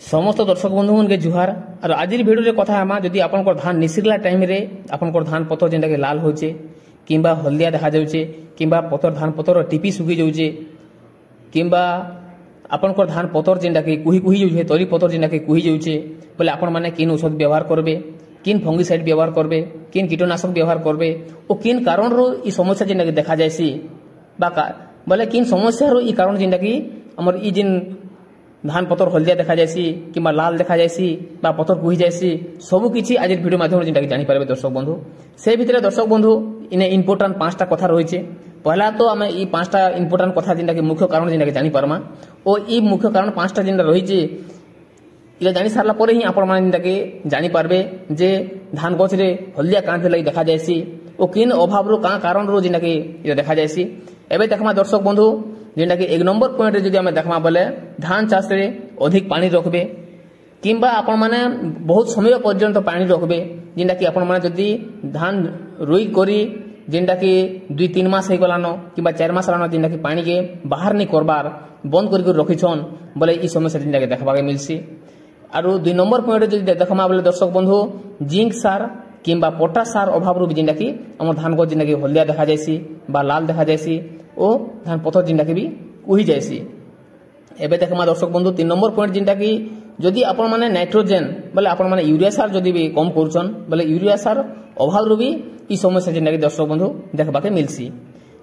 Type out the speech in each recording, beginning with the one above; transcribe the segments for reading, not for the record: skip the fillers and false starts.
समस्त दर्शक बंधु मन के जुहार। और आज भिडियो कथा आमा जदि आपनकर धान निसिरला टाइम रे आपनकर धान पतर जेंटा के लाल होचे किंबा हल्दिया देखा जाउचे किंबा पतर धान पतर टिपी सुखी जाउचे किंबा आपनकर धान पतर जेंटा के कुही कुही जाउचे तरी पतर जेंटा के कुही जाउचे बोले आपण माने किन औषध व्यवहार करबे किन फंगिसाइड व्यवहार करबे किन कीटनाशक व्यवहार करबे ओ किन कारण रो ई समस्या जेंटा के देखा जायसी बा बोले किन समस्या रो ई कारण जेंटा की हमर ई जिन धान पतर हल्दिया देखा जायसी किंबा लाल देखा जायसी बा पतर कुही जायसी सबु किछि आज वीडियो माध्यम जेंटा कि जानि पारबे दर्शक बंधु। से भितरे दर्शक बंधु इने इंपोर्टेंट 5टा कथा रहिছে। पहला तो आमे ई 5टा इंपोर्टेंट कथा जेंटा कि मुख्य कारण जेंटा कि जानि पारमा ओ ई मुख्य कारण 5टा जेंटा रहिছে इला जानि सारला परे ही आपण माने जेंटा कि जानि पारबे जे धान गछ रे हल्दिया कांते लई देखा जायसी ओ किन अभाव रो का कारण रो जेंटा कि इला देखा जायसी। एबे देखमा दर्शक बंधु जेंटा कि 1 नंबर पॉइंट रे जदि आमे देखमा बोले धान चाष रे अधिक पानी रखबे किंबा आपण माने बहुत समय पर्यंत पानी रखबे जेंटा कि आपण माने जदि धान रुई करी जेंटा कि 2-3 मास हे गलानो किंबा 4 मास लानो जेंटा कि पानी के बाहर नहीं करबार बंद करके रखिछन बोले ई समस्या जेंटा कि देखबा के मिलसी। आरो 2 नंबर पॉइंट जदि देखमा बोले दर्शक बंधु जिंक सार किंबा पोटाश सार अभाव रो जेंटा कि हमर धान को जेंटा कि हल्दिया देखा जायसी बा लाल देखा जायसी ओ धान पथर जेंटा कि भी कुही जायसी। एबे देखमा दर्शक बंधु 3 नंबर पॉइंट जेंटा कि जदि आपण माने नाइट्रोजन बोले आपण माने यूरिया सार जदि भी कम करूछन बोले यूरिया सार अभाव रो भी ई समस्या जेंटा कि दर्शक बंधु देखबा के मिलसी।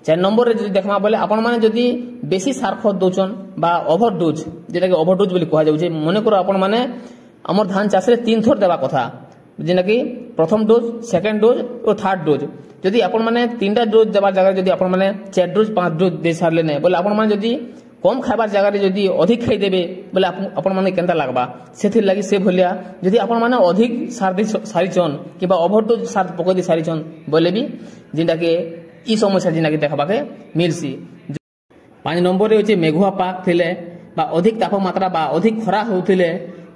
4 नंबर रे जदि देखमा बोले आपण माने जदि बेसी सार खत दोचन बा ओवरडोज जेटा कि ओवरडोज बोली कहा जाउछे मने करो आपण माने हमर धान चाष रे 3 थर देबा कथा जेना कि प्रथम डोज सेकंड डोज और थर्ड डोज जदि आपण माने 3टा डोज देबार जगह जदि आपण माने 4 डोज 5 डोज दे सारले नै बोले आपण माने जदि कम खाइबार जगह रे जदि अधिक खाइ देबे बोले आपण माने केनता लागबा सेथिर लागि से भलिया जदि आपण माने अधिक सार दे सारिचन किबा ओवरडोज सार पकय दे सारिचन बोले भी जेंटा के ई समस्या जेंटा कि देखबा के मिलसी। 5 नंबर रे होचे मेघुआ पाक थिले बा अधिक तापमात्रा बा अधिक खरा होथिले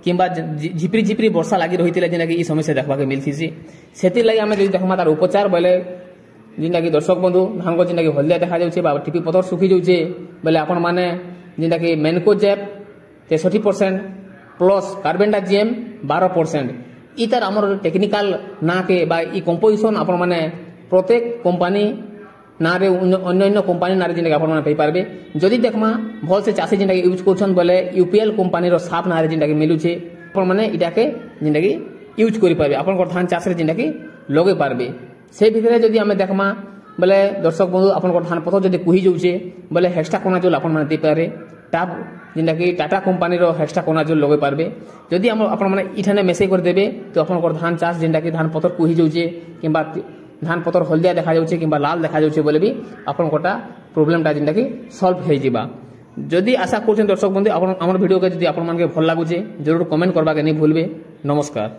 किंबा झिपरी झिपरी वर्षा लागि रहितिले जेना कि ई समस्या देखबा के मिलथिसी। सेति लागि हमें जदि देखमा तार उपचार बोले जेना कि दर्शक बंधु धान को जेना कि हल्दिया देखा जाउछे बा टिपी पतर सुखी जाउछे बोले आपण माने जेना कि मेनकोजेब 63% प्लस कार्बेंडाजियम 12% ई तार हमर टेक्निकल ना के बा ई कंपोजिशन आपण माने प्रत्येक कंपनी ना रे अन्य अन्य कंपनी ना रे जेना कि आपण माने पई पारबे। जदि देखमा भल से चासी जेना कि यूज करछन बोले यूपीएल कंपनी रो साफ ना रे जेना कि मिलुछे आपण माने इटा के जेना कि यूज करि पारबे आपण को धान चाष रे जेना कि लगे पारबे। से भितरे जदि हमें देखमा बोले दर्शक बंधु आपण को धान पथर जदि कुही जाउछे बोले हेक्साकोनाजोल आपण माने दे पारे टाप जेना कि टाटा कंपनी रो हेक्साकोनाजोल लगे पारबे। जदि हम आपण माने इठाने मेसेज कर देबे तो आपण को धान चाष जेना कि धान पथर कुही जाउछे किंबा धान पतर हल्दिया देखा जाउछे किंबा लाल देखा जाउछे बोले भी आपण कोटा प्रॉब्लम ता जेंटा कि सॉल्व हे जिबा। जदि आशा करछन दर्शक बंधु आपण हमर वीडियो के जदि आपण मन के भल लागुछे जरूर कमेंट करबा के नहीं भूलबे। नमस्कार।